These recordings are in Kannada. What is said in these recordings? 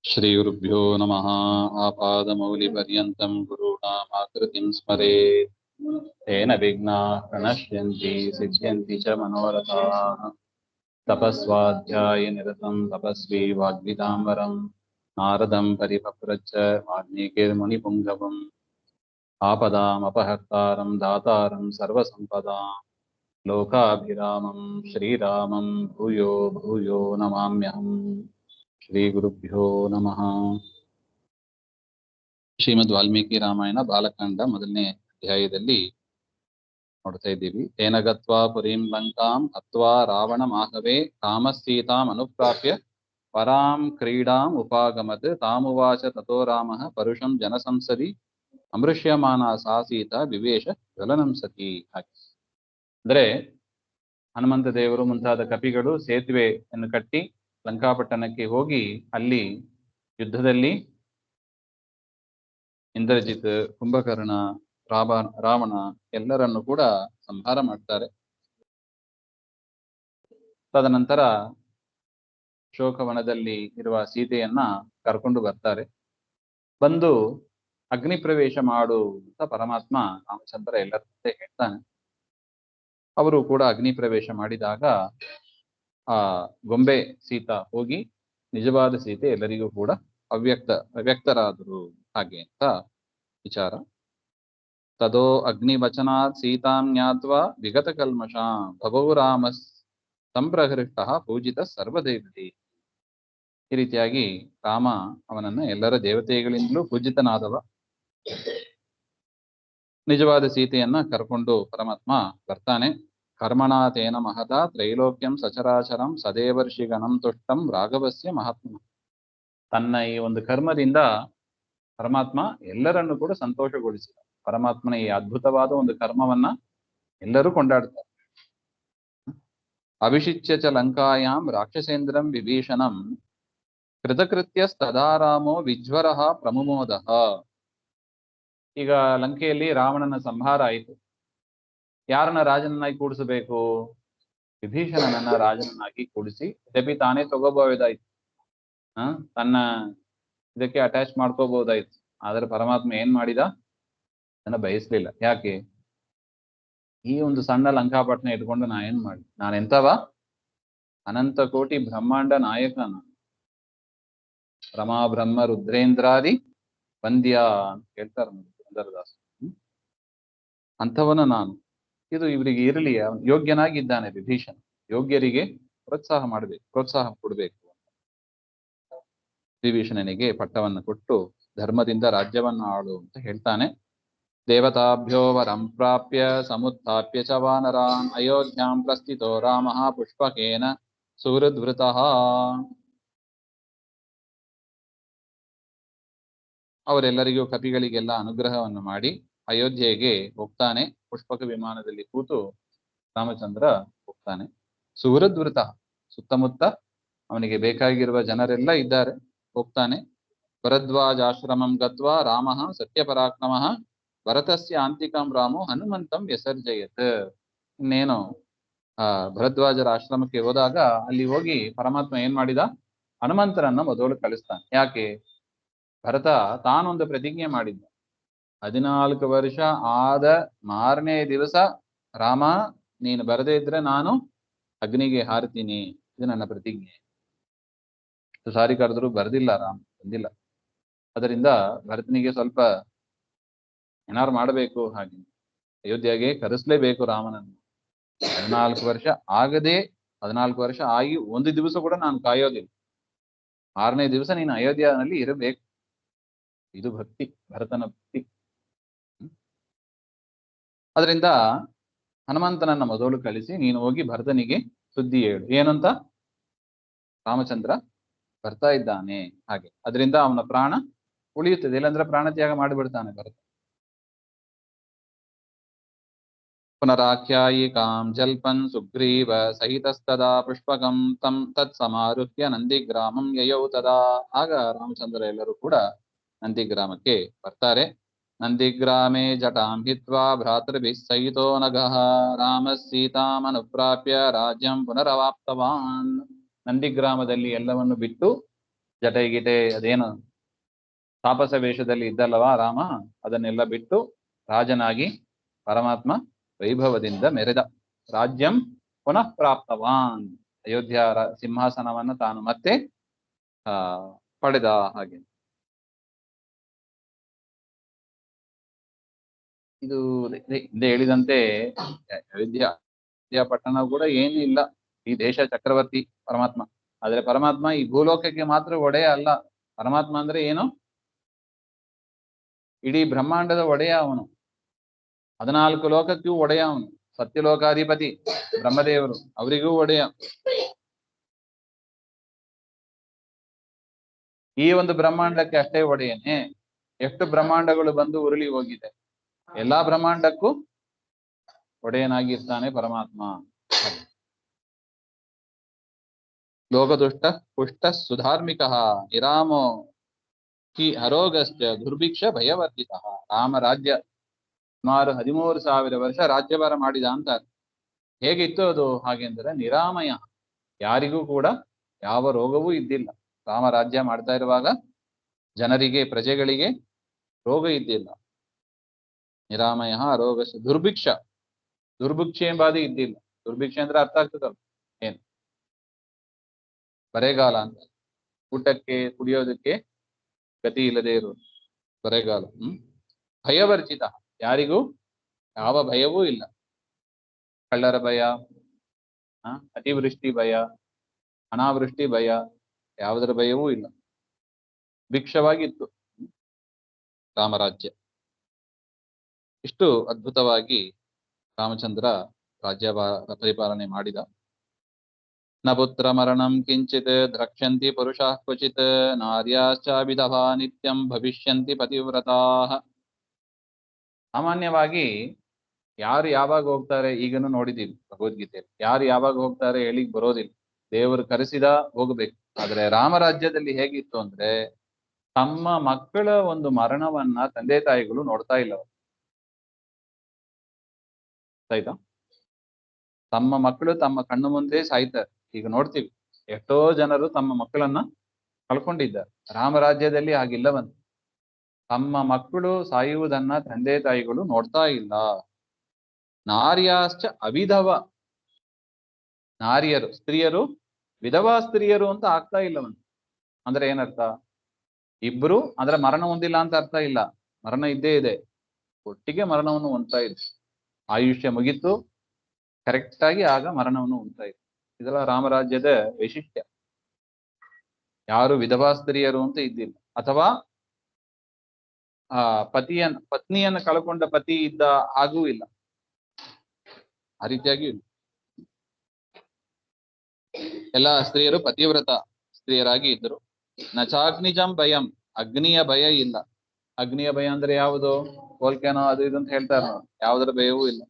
श्रीगुरुभ्यो नमः। आपादमौलिपर्यन्तं गुरूणामाकृतिं स्मरेत् तेन विघ्नाः प्रणश्यन्ति सिद्ध्यन्ति च मनोरथाः। तपस्वाध्यायनिरतं तपस्वी वाग्विदाम्बरं नारदं परिपप्रच्छ वाल्मीकिर्मुनिपुङ्गवम् आपदामपहर्तारं दातारं सर्वसम्पदां लोकाभिरामं श्रीरामं भूयो भूयो नमाम्यहम्। ಶ್ರೀಗುರುಭ್ಯೋ ನಮಃ. ಶ್ರೀಮದ್ ವಾಲ್ಮೀಕಿ ರಾಮಾಯಣ ಬಾಲಕಾಂಡ ಮೊದಲನೇ ಅಧ್ಯಾಯದಲ್ಲಿ ನೋಡ್ತಾ ಇದ್ದೀವಿ. ತೇನ ಗತ್ವಾ ಪುರೀಂ ಲಂಕಾಂ ಹತ್ವಾ ರಾವಣ ಮಾಹವೇ ಕಾಮಸೀತಾಂ ಅನುಪ್ರಾಪ್ಯ ಪರಾಂ ಕ್ರೀಡಾಂ ಉಪಾಗಮತ್ ತಾಮುವಾಚ ತಥೋ ರಾಮಃ ಪರುಷಂ ಜನಸಂಸದಿ ಅಮೃಷ್ಯಮಾನ ಸಾ ಸೀತಾ ವಿವೇಶ ಜ್ವಲನಂ ಸತಿ. ಹಾಗೆ ಅಂದ್ರೆ ಹನುಮಂತ ದೇವರು ಮುಂತಾದ ಕಪಿಗಳು ಸೇತುವೆಯನ್ನು ಕಟ್ಟಿ ಲಂಕಾಪಟ್ಟಣಕ್ಕೆ ಹೋಗಿ ಅಲ್ಲಿ ಯುದ್ಧದಲ್ಲಿ ಇಂದ್ರಜಿತ್, ಕುಂಭಕರ್ಣ, ರಾವಣ ಎಲ್ಲರನ್ನು ಕೂಡ ಸಂಹಾರ ಮಾಡ್ತಾರೆ. ತದನಂತರ ಶೋಕವನದಲ್ಲಿ ಇರುವ ಸೀತೆಯನ್ನ ಕರ್ಕೊಂಡು ಬರ್ತಾರೆ. ಬಂದು ಅಗ್ನಿ ಪ್ರವೇಶ ಮಾಡು ಅಂತ ಪರಮಾತ್ಮ ರಾಮಚಂದ್ರ ಎಲ್ಲರ ಜೊತೆ ಹೇಳ್ತಾನೆ. ಅವರು ಕೂಡ ಅಗ್ನಿ ಪ್ರವೇಶ ಮಾಡಿದಾಗ ಆ ಗೊಂಬೆ ಸೀತಾ ಹೋಗಿ ನಿಜವಾದ ಸೀತೆ ಎಲ್ಲರಿಗೂ ಕೂಡ ಅವ್ಯಕ್ತರಾದರು ಹಾಗೆ ಅಂತ ವಿಚಾರ. ತದೋ ಅಗ್ನಿವಚನಾತ್ ಸೀತಾಂ ಜ್ಞಾತ್ವಾ ವಿಗತ ಕಲ್ಮಷಾಂ ಭವೌ ರಾಮ ಸಂಪ್ರಹೃಷ್ಟ ಪೂಜಿತ ಸರ್ವದೇವತೆ. ಈ ರೀತಿಯಾಗಿ ರಾಮ ಅವನನ್ನ ಎಲ್ಲರ ದೇವತೆಗಳಿಂದಲೂ ಪೂಜಿತನಾದವ. ನಿಜವಾದ ಸೀತೆಯನ್ನ ಕರ್ಕೊಂಡು ಪರಮಾತ್ಮ ಬರ್ತಾನೆ. ಕರ್ಮಣಾತೇನ ಮಹತ ತ್ರೈಲೋಕ್ಯಂ ಸಚರಾಚರಂ ಸದೇವರ್ಷಿ ಗಣಂ ತುಷ್ಟಂ ರಾಘವಸ್ಯ ಮಹಾತ್ಮ. ತನ್ನ ಈ ಒಂದು ಕರ್ಮದಿಂದ ಪರಮಾತ್ಮ ಎಲ್ಲರನ್ನು ಕೂಡ ಸಂತೋಷಗೊಳಿಸಿದ. ಪರಮಾತ್ಮನ ಈ ಅದ್ಭುತವಾದ ಒಂದು ಕರ್ಮವನ್ನ ಎಲ್ಲರೂ ಕೊಂಡಾಡ್ತಾರೆ. ಅಭಿಷಿಚ್ಯ ಚ ಲಂಕಾಯಾಂ ರಾಕ್ಷಸೇಂದ್ರಂ ವಿಭೀಷಣಂ ಕೃತಕೃತ್ಯಸ್ತದಾರಾಮೋ ವಿಜ್ವರ ಪ್ರಮುಮೋದ. ಈಗ ಲಂಕೆಯಲ್ಲಿ ರಾವಣನ ಸಂಹಾರ ಆಯಿತು. ಯಾರನ್ನ ರಾಜನನ್ನಾಗಿ ಕೂಡಿಸಬೇಕು? ವಿಭೀಷಣನನ್ನ ರಾಜನನ್ನಾಗಿ ಕೂಡಿಸಿ ಯದ್ಯಪಿ ತಾನೇ ತಗೋಬಹುದಾಯ್ತು, ತನ್ನ ಇದಕ್ಕೆ ಅಟ್ಯಾಚ್ ಮಾಡ್ಕೋಬಹುದಾಯ್ತು. ಆದ್ರೆ ಪರಮಾತ್ಮ ಏನ್ ಮಾಡಿದ? ಅದನ್ನ ಬಯಸ್ಲಿಲ್ಲ. ಯಾಕೆ? ಈ ಒಂದು ಸಣ್ಣ ಲಂಕಾಪಟ್ಟಣ ಇಟ್ಕೊಂಡು ನಾ ಏನ್ ಮಾಡಿ, ನಾನೆಂತವ? ಅನಂತ ಕೋಟಿ ಬ್ರಹ್ಮಾಂಡ ನಾಯಕ ನಾನು. ರಮಾ ಬ್ರಹ್ಮ ರುದ್ರೇಂದ್ರಾದಿ ವಂದ್ಯ ಅಂತ ಹೇಳ್ತಾರೆ ಸುಂದರದಾಸ್. ಅಂಥವನ ನಾನು. ಇದು ಇವರಿಗೆ ಇರಲಿ, ಯೋಗ್ಯನಾಗಿದ್ದಾನೆ ವಿಭೀಷಣ. ಯೋಗ್ಯರಿಗೆ ಪ್ರೋತ್ಸಾಹ ಕೊಡ್ಬೇಕು. ವಿಭೀಷಣನಿಗೆ ಪಟ್ಟವನ್ನು ಕೊಟ್ಟು ಧರ್ಮದಿಂದ ರಾಜ್ಯವನ್ನ ಆಳು ಅಂತ ಹೇಳ್ತಾನೆ. ದೇವತಾಭ್ಯೋ ವರಂ ಪ್ರಾಪ್ಯ ಸಮುತ್ಥಾಪ್ಯ ಚ ವಾನರಾನ್ ಅಯೋಧ್ಯಾಂ ಪ್ರಸ್ಥಿತೋ ರಾಮಃ ಪುಷ್ಪಕೇನ ಸುಹೃದ್ವೃತಃ. ಅವರೆಲ್ಲರಿಗೂ ಕಪಿಗಳಿಗೆಲ್ಲ ಅನುಗ್ರಹವನ್ನು ಮಾಡಿ ಅಯೋಧ್ಯೆಗೆ ಹೋಗ್ತಾನೆ. ಪುಷ್ಪಕ ವಿಮಾನದಲ್ಲಿ ಕೂತು ರಾಮಚಂದ್ರ ಹೋಗ್ತಾನೆ. ಸುಹೃದ್ವೃತ, ಸುತ್ತಮುತ್ತ ಅವನಿಗೆ ಬೇಕಾಗಿರುವ ಜನರೆಲ್ಲ ಇದ್ದಾರೆ. ಹೋಗ್ತಾನೆ. ಭರದ್ವಾಜಾಶ್ರಮಂ ಗತ್ವಾ ರಾಮಃ ಸತ್ಯಪರಾಕ್ರಮಃ ಭರತಸ್ಯ ಆಂತಿಕಂ ರಾಮೋ ಹನುಮಂತಂ ವ್ಯಸರ್ಜಯತ್. ಇನ್ನೇನು ಭರದ್ವಾಜರ ಆಶ್ರಮಕ್ಕೆ ಹೋದಾಗ ಅಲ್ಲಿ ಹೋಗಿ ಪರಮಾತ್ಮ ಏನ್ ಮಾಡಿದ? ಹನುಮಂತರನ್ನ ಮೊದಲು ಕಳಿಸ್ತಾನೆ. ಯಾಕೆ? ಭರತ ತಾನೊಂದು ಪ್ರತಿಜ್ಞೆ ಮಾಡಿದ್ದ. 14 ವರ್ಷ ಆದ ಮಾರನೇ ದಿವಸ ರಾಮ ನೀನು ಬರದೇ ಇದ್ರೆ ನಾನು ಅಗ್ನಿಗೆ ಹಾರ್ತೀನಿ, ಇದು ನನ್ನ ಪ್ರತಿಜ್ಞೆ. ಸಾರಿ ಕರೆದ್ರು ಬರ್ದಿಲ್ಲ, ರಾಮ ಬಂದಿಲ್ಲ. ಅದರಿಂದ ಭರತನಿಗೆ ಸ್ವಲ್ಪ ಏನಾರು ಮಾಡಬೇಕು. ಹಾಗೆ ಅಯೋಧ್ಯೆಗೆ ಕರೆಸ್ಲೇಬೇಕು ರಾಮನನ್ನು. 14 ವರ್ಷ ಆಗದೆ 14 ವರ್ಷ ಆಗಿ ಒಂದು ದಿವಸ ಕೂಡ ನಾನು ಕಾಯೋದಿಲ್ಲ. 6ನೇ ದಿವಸ ನೀನು ಅಯೋಧ್ಯೆಯಲ್ಲಿ ಇರಬೇಕು. ಇದು ಭಕ್ತಿ, ಭರತನ ಭಕ್ತಿ. ಅದರಿಂದ ಹನುಮಂತನನ್ನ ಮೊದಲು ಕಳಿಸಿ ನೀನು ಹೋಗಿ ಭರತನಿಗೆ ಸುದ್ದಿ ಹೇಳು. ಏನಂತ? ರಾಮಚಂದ್ರ ಬರ್ತಾ ಇದ್ದಾನೆ. ಹಾಗೆ ಅದರಿಂದ ಅವನ ಪ್ರಾಣ ಉಳಿಯುತ್ತದೆ, ಇಲ್ಲಾಂದ್ರೆ ಪ್ರಾಣ ತ್ಯಾಗ ಮಾಡಿಬಿಡ್ತಾನೆ ಭರತ. ಪುನರಾಖ್ಯಾಯಿಕಾಂ ಜಲ್ಪನ್ ಸುಗ್ರೀವ ಸಹಿತಸ್ತದಾ ಪುಷ್ಪಕಂ ತಂ ತತ್ ಸಮಾರುಹ್ಯ ನಂದಿಗ್ರಾಮಂ ಯಯೌ ತದಾ. ಆಗ ರಾಮಚಂದ್ರ ಎಲ್ಲರೂ ಕೂಡ ನಂದಿಗ್ರಾಮಕ್ಕೆ ಬರ್ತಾರೆ. ನಂದಿಗ್ರಾಮೇ ಜಟಾಂ ಹಿತ್ವಾ ಭ್ರಾತೃಭಿಃ ಸಹಿತೋ ನಗಃ ರಾಮ ಸೀತಾಂ ಅನುಪ್ರಾಪ್ಯ ರಾಜ್ಯಂ ಪುನರವಾಪ್ತವಾನ್. ನಂದಿಗ್ರಾಮದಲ್ಲಿ ಎಲ್ಲವನ್ನು ಬಿಟ್ಟು ಜಟೆ ಗಿಟೆ ಅದೇನು ತಾಪಸ ವೇಷದಲ್ಲಿ ಇದ್ದಲ್ಲವಾ ರಾಮ, ಅದನ್ನೆಲ್ಲ ಬಿಟ್ಟು ರಾಜನಾಗಿ ಪರಮಾತ್ಮ ವೈಭವದಿಂದ ಮೆರೆದ. ರಾಜ್ಯಂ ಪುನಃ ಪ್ರಾಪ್ತವಾನ್, ಅಯೋಧ್ಯ ಸಿಂಹಾಸನವನ್ನು ತಾನು ಮತ್ತೆ ಪಡೆದ. ಹಾಗೆ ಇದು ಹಿಂದೆ ಹೇಳಿದಂತೆ ಅಯೋಧ್ಯ ಪಟ್ಟಣ ಕೂಡ ಏನೂ ಇಲ್ಲ, ಈ ದೇಶ ಚಕ್ರವರ್ತಿ ಪರಮಾತ್ಮ. ಆದ್ರೆ ಪರಮಾತ್ಮ ಈ ಭೂಲೋಕಕ್ಕೆ ಮಾತ್ರ ಒಡೆಯ ಅಲ್ಲ. ಪರಮಾತ್ಮ ಅಂದ್ರೆ ಏನು? ಇಡೀ ಬ್ರಹ್ಮಾಂಡದ ಒಡೆಯ ಅವನು, 14 ಲೋಕಕ್ಕೂ ಒಡೆಯ ಅವನು. ಸತ್ಯಲೋಕಾಧಿಪತಿ ಬ್ರಹ್ಮದೇವರು, ಅವರಿಗೂ ಒಡೆಯ. ಈ ಒಂದು ಬ್ರಹ್ಮಾಂಡಕ್ಕೆ ಅಷ್ಟೇ ಒಡೆಯನೆ. ಎಷ್ಟು ಬ್ರಹ್ಮಾಂಡಗಳು ಬಂದು ಉರುಳಿ ಹೋಗಿದೆ, ಎಲ್ಲಾ ಬ್ರಹ್ಮಾಂಡಕ್ಕೂ ಒಡೆಯನಾಗಿರ್ತಾನೆ ಪರಮಾತ್ಮ. ಲೋಕದುಷ್ಟ ಪುಷ್ಟ ಸುಧಾರ್ಮಿಕ ನಿರಾಮೋ ಹಿ ಹರೋಗಶ್ಚ ದುರ್ಭಿಕ್ಷ ಭಯವರ್ಜಿತ. ರಾಮ ರಾಜ್ಯ ಸುಮಾರು 13,000 ವರ್ಷ ರಾಜ್ಯಭಾರ ಮಾಡಿದ ಅಂತಾರೆ. ಹೇಗಿತ್ತು ಅದು? ಹಾಗೆಂದರೆ ನಿರಾಮಯ, ಯಾರಿಗೂ ಕೂಡ ಯಾವ ರೋಗವೂ ಇದ್ದಿಲ್ಲ. ರಾಮ ರಾಜ್ಯ ಮಾಡ್ತಾ ಇರುವಾಗ ಜನರಿಗೆ, ಪ್ರಜೆಗಳಿಗೆ ರೋಗ ಇದ್ದಿಲ್ಲ. ನಿರಾಮಯ ರೋಗ ದುರ್ಭಿಕ್ಷ, ದುರ್ಭಿಕ್ಷೆ ಎಂಬಾದಿ ಇದ್ದಿಲ್ಲ. ದುರ್ಭಿಕ್ಷೆ ಅಂದ್ರೆ ಅರ್ಥ ಆಗ್ತದಲ್ಲ ಏನು? ಬರೆಗಾಲ ಅಂತ, ಊಟಕ್ಕೆ ಕುಡಿಯೋದಕ್ಕೆ ಗತಿ ಇಲ್ಲದೆ ಇರುವುದು ಬರೆಗಾಲ. ಭಯವರ್ಜಿತ, ಯಾರಿಗೂ ಯಾವ ಭಯವೂ ಇಲ್ಲ. ಕಳ್ಳರ ಭಯ, ಅತಿವೃಷ್ಟಿ ಭಯ, ಅನಾವೃಷ್ಟಿ ಭಯ, ಯಾವುದರ ಭಯವೂ ಇಲ್ಲ. ಭಿಕ್ಷವಾಗಿತ್ತು ರಾಮರಾಜ್ಯ. ಇಷ್ಟು ಅದ್ಭುತವಾಗಿ ರಾಮಚಂದ್ರ ರಾಜ್ಯ ಪರಿಪಾಲನೆ ಮಾಡಿದ. ನ ಪುತ್ರ ಮರಣಂ ಕಿಂಚಿತ್ ದ್ರಕ್ಷ್ಯಂತಿ ಪುರುಷಃ ಕ್ವಚಿತ್ ನಾರ್ಯಾಶ್ಚ ವಿಧವಾ ನಿತ್ಯಂ ಭವಿಷ್ಯಂತಿ ಪತಿವ್ರತಾಃ. ಸಾಮಾನ್ಯವಾಗಿ ಯಾರು ಯಾವಾಗ ಹೋಗ್ತಾರೆ, ಈಗನು ನೋಡಿದೀವಿ ಭಗವದ್ಗೀತೆಯಲ್ಲಿ, ಯಾರು ಯಾವಾಗ ಹೋಗ್ತಾರೆ ಹೇಳಿಕ್ ಬರೋದಿಲ್ಲ. ದೇವರು ಕರೆಸಿದ ಹೋಗ್ಬೇಕು. ಆದ್ರೆ ರಾಮರಾಜ್ಯದಲ್ಲಿ ಹೇಗಿತ್ತು ಅಂದ್ರೆ, ತಮ್ಮ ಮಕ್ಕಳ ಒಂದು ಮರಣವನ್ನ ತಂದೆ ತಾಯಿಗಳು ನೋಡ್ತಾ ಇಲ್ಲ. ಆಯ್ತಾ? ತಮ್ಮ ಮಕ್ಕಳು ತಮ್ಮ ಕಣ್ಣು ಮುಂದೆ ಸಾಯ್ತಾರೆ. ಈಗ ನೋಡ್ತೀವಿ ಎಷ್ಟೋ ಜನರು ತಮ್ಮ ಮಕ್ಕಳನ್ನ ಕಳ್ಕೊಂಡಿದ್ದಾರೆ. ರಾಮರಾಜ್ಯದಲ್ಲಿ ಹಾಗಿಲ್ಲವಂತೆ. ತಮ್ಮ ಮಕ್ಕಳು ಸಾಯುವುದನ್ನ ತಂದೆ ತಾಯಿಗಳು ನೋಡ್ತಾ ಇಲ್ಲ. ನಾರ್ಯಾಶ್ಚ ಅವಿಧವ, ನಾರಿಯರು ಸ್ತ್ರೀಯರು ವಿಧವಾ ಸ್ತ್ರೀಯರು ಅಂತ ಆಗ್ತಾ ಇಲ್ಲವಂತೆ. ಅಂದ್ರೆ ಏನರ್ಥ? ಇಬ್ರು ಅಂದ್ರೆ ಮರಣ ಹೊಂದಿಲ್ಲ ಅಂತ ಅರ್ಥ ಇಲ್ಲ. ಮರಣ ಇದ್ದೇ ಇದೆ, ಒಟ್ಟಿಗೆ ಮರಣವನ್ನು ಹೊಂದ್ತಾ ಇದೆ. ಆಯುಷ್ಯ ಮುಗಿತು, ಕರೆಕ್ಟ್ ಆಗಿ ಆಗ ಮರಣವನ್ನು ಹೊಂದ್ತಾ ಇದೆ. ಇದೆಲ್ಲ ರಾಮರಾಜ್ಯದ ವೈಶಿಷ್ಟ್ಯ. ಯಾರು ವಿಧವಾ ಸ್ತ್ರೀಯರು ಅಂತ ಇದ್ದಿಲ್ಲ. ಅಥವಾ ಪತ್ನಿಯನ್ನು ಕಳ್ಕೊಂಡ ಪತಿ ಇದ್ದ ಹಾಗೂ ಇಲ್ಲ, ಆ ರೀತಿಯಾಗಿ ಇಲ್ಲ. ಎಲ್ಲ ಸ್ತ್ರೀಯರು ಪತಿವ್ರತ ಸ್ತ್ರೀಯರಾಗಿ ಇದ್ರು. ನಚಾಗ್ನಿಜಂ ಭಯಂ, ಅಗ್ನಿಯ ಭಯ ಇಲ್ಲ. ಅಗ್ನಿಯ ಭಯ ಅಂದ್ರೆ ಯಾವುದು? ವೋಲ್ಕ್ಯಾನೋ ಅದು ಇದು ಅಂತ ಹೇಳ್ತಾರೆ ನೋಡಿ, ಯಾವುದರ ಭಯವೂ ಇಲ್ಲ.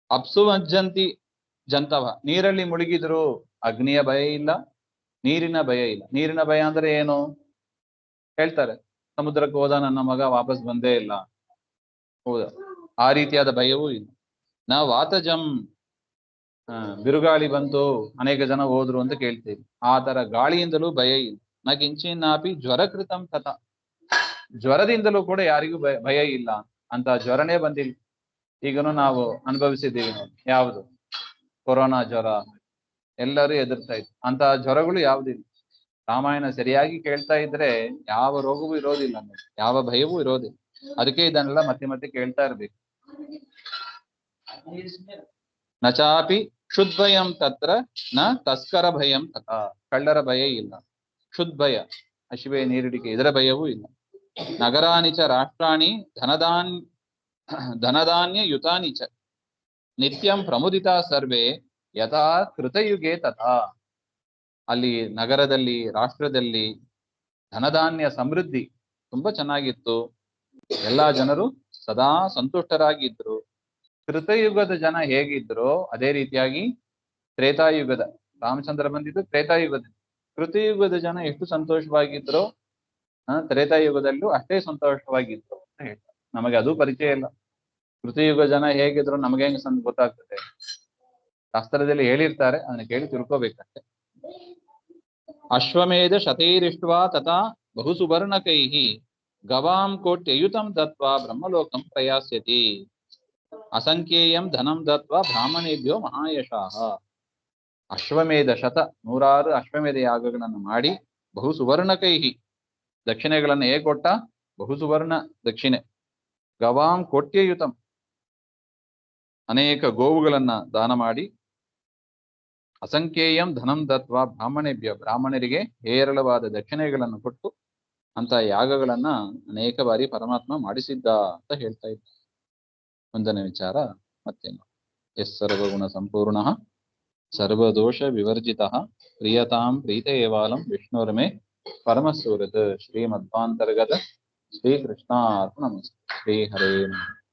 ಅಪ್ಸುಮಜ್ಜಂತಿ ಜಂತವ, ನೀರಲ್ಲಿ ಮುಳುಗಿದ್ರು ಅಗ್ನಿಯ ಭಯ ಇಲ್ಲ, ನೀರಿನ ಭಯ ಇಲ್ಲ. ನೀರಿನ ಭಯ ಅಂದ್ರೆ ಏನು ಹೇಳ್ತಾರೆ? ಸಮುದ್ರಕ್ಕೆ ಹೋದ ನನ್ನ ಮಗ ವಾಪಸ್ ಬಂದೇ ಇಲ್ಲ, ಹೌದಾ? ಆ ರೀತಿಯಾದ ಭಯವೂ ಇಲ್ಲ. ನಾ ವಾತಜಂ, ಬಿರುಗಾಳಿ ಬಂತು ಅನೇಕ ಜನ ಹೋದ್ರು ಅಂತ ಕೇಳ್ತೀವಿ, ಆ ತರ ಗಾಳಿಯಿಂದಲೂ ಭಯ ಇಲ್ಲ. ನ ಕಿಂಚಿನ್ನಾಪಿ ಜ್ವರಕೃತಂ ತಥ, ಜ್ವರದಿಂದಲೂ ಕೂಡ ಯಾರಿಗೂ ಭಯ ಇಲ್ಲ. ಅಂತ ಜ್ವರನೇ ಬಂದಿಲ್ಲ. ಈಗನು ನಾವು ಅನುಭವಿಸಿದ್ದೀವಿ ನೋಡಿ, ಯಾವುದು? ಕೊರೋನಾ ಜ್ವರ, ಎಲ್ಲರೂ ಎದುರ್ತಾ ಇದ್ರು. ಅಂತ ಜ್ವರಗಳು ಯಾವುದಿಲ್ಲ. ರಾಮಾಯಣ ಸರಿಯಾಗಿ ಕೇಳ್ತಾ ಇದ್ರೆ ಯಾವ ರೋಗವೂ ಇರೋದಿಲ್ಲ, ಯಾವ ಭಯವೂ ಇರೋದಿಲ್ಲ. ಅದಕ್ಕೆ ಇದನ್ನೆಲ್ಲ ಮತ್ತೆ ಮತ್ತೆ ಕೇಳ್ತಾ ಇರ್ಬೇಕು. ನಚಾಪಿ ಕ್ಷುದ್ಭಯಂ ತತ್ರ ನ ತಸ್ಕರ ಭಯಂ ತಥಾ, ಕಳ್ಳರ ಭಯ ಇಲ್ಲ. ಕ್ಷುದ್ಭಯ, ಹಸಿವೆ ನೀರಿಡಿಕೆ, ಇದರ ಭಯವೂ ಇಲ್ಲ. ನಗರಾಣಿಚ ರಾಷ್ಟ್ರಾಣಿ ಧನಧಾನ್ಯ ಯುತಾನಿಚ ನಿತ್ಯಂ ಪ್ರಮುದಿತ ಸರ್ವೇ ಯಥಾ ಕೃತಯುಗೆ ತಥಾ. ಅಲ್ಲಿ ನಗರದಲ್ಲಿ, ರಾಷ್ಟ್ರದಲ್ಲಿ ಧನಧಾನ್ಯ ಸಮೃದ್ಧಿ ತುಂಬಾ ಚೆನ್ನಾಗಿತ್ತು. ಎಲ್ಲಾ ಜನರು ಸದಾ ಸಂತುಷ್ಟರಾಗಿದ್ರು. ಕೃತಯುಗದ ಜನ ಹೇಗಿದ್ರು ಅದೇ ರೀತಿಯಾಗಿ ತ್ರೇತಾಯುಗದ, ರಾಮಚಂದ್ರ ಬಂದಿದ್ದು ತ್ರೇತಾಯುಗದ, ಕೃತಯುಗದ ಜನ ಎಷ್ಟು ಸಂತೋಷವಾಗಿದ್ರು ತ್ರೇತಾಯುಗದಲ್ಲೂ ಅಷ್ಟೇ ಸಂತೋಷವಾಗಿದ್ರು ಅಂತ ಹೇಳ್ತಾರೆ. ನಮಗೆ ಅದು ಪರಿಚಯ ಇಲ್ಲ. ಕೃತಯುಗ ಜನ ಹೇಗಿದ್ರು ನಮಗೆ ಹೆಂಗ್ ಗೊತ್ತಾಗ್ತದೆ? ಶಾಸ್ತ್ರದಲ್ಲಿ ಹೇಳಿರ್ತಾರೆ, ಅದನ್ನ ಕೇಳಿ ತಿಳ್ಕೋಬೇಕಷ್ಟೆ. ಅಶ್ವಮೇಧ ಶತೈರಿಷ್ಟ್ವಾ ತಥಾ ಬಹುಸುವರ್ಣಕೈಃ ಗವಾಂ ಕೋಟ್ಯಯುತಂ ದತ್ವಾ ಬ್ರಹ್ಮಲೋಕಂ ಪ್ರಯಾಸ್ಯತಿ ಅಸಂಖ್ಯೇಯಂ ಧನಂ ದತ್ವಾ ಬ್ರಾಹ್ಮಣೇಭ್ಯೋ ಮಹಾಯಶಾಃ. ಅಶ್ವಮೇಧ ಶತ 106 ಅಶ್ವಮೇಧ ಯಾಗಗಳನ್ನು ಮಾಡಿ ಬಹು ಸುವರ್ಣಕೈಹಿ ದಕ್ಷಿಣೆಗಳನ್ನು ಹೇಗೆ ಕೊಟ್ಟ? ಬಹು ಸುವರ್ಣ ದಕ್ಷಿಣೆ. ಗವಾಂ ಕೋಟ್ಯಯುತಂ ಅನೇಕ ಗೋವುಗಳನ್ನ ದಾನ ಮಾಡಿ, ಅಸಂಖ್ಯೇಯಂ ಧನಂ ದತ್ವ ಬ್ರಾಹ್ಮಣೇಭ್ಯ ಬ್ರಾಹ್ಮಣರಿಗೆ ಹೇರಳವಾದ ದಕ್ಷಿಣೆಗಳನ್ನು ಕೊಟ್ಟು ಅಂತ ಯಾಗಗಳನ್ನ ಅನೇಕ ಬಾರಿ ಪರಮಾತ್ಮ ಮಾಡಿಸಿದ್ದ ಅಂತ ಹೇಳ್ತಾ ಇದ್ದ. ಒಂದನೇ ವಿಚಾರ ಮತ್ತೇನು? ಎಸ್ ಸರ್ವಗುಣ ಸಂಪೂರ್ಣ ಸರ್ವದೋಷ ವಿವರ್ಜಿತ ಪ್ರಿಯತಾಂ ಪ್ರೀತ ಏವಾಲಂ ವಿಷ್ಣುರ್ಮೇ ಪರಮಸೂರತ್ ಶ್ರೀಮಧ್ವಾಂತರ್ಗತ ಶ್ರೀಕೃಷ್ಣಾರ್ಪಣಮಸ್ತು. ಶ್ರೀ ಹರೇ ನಮಃ.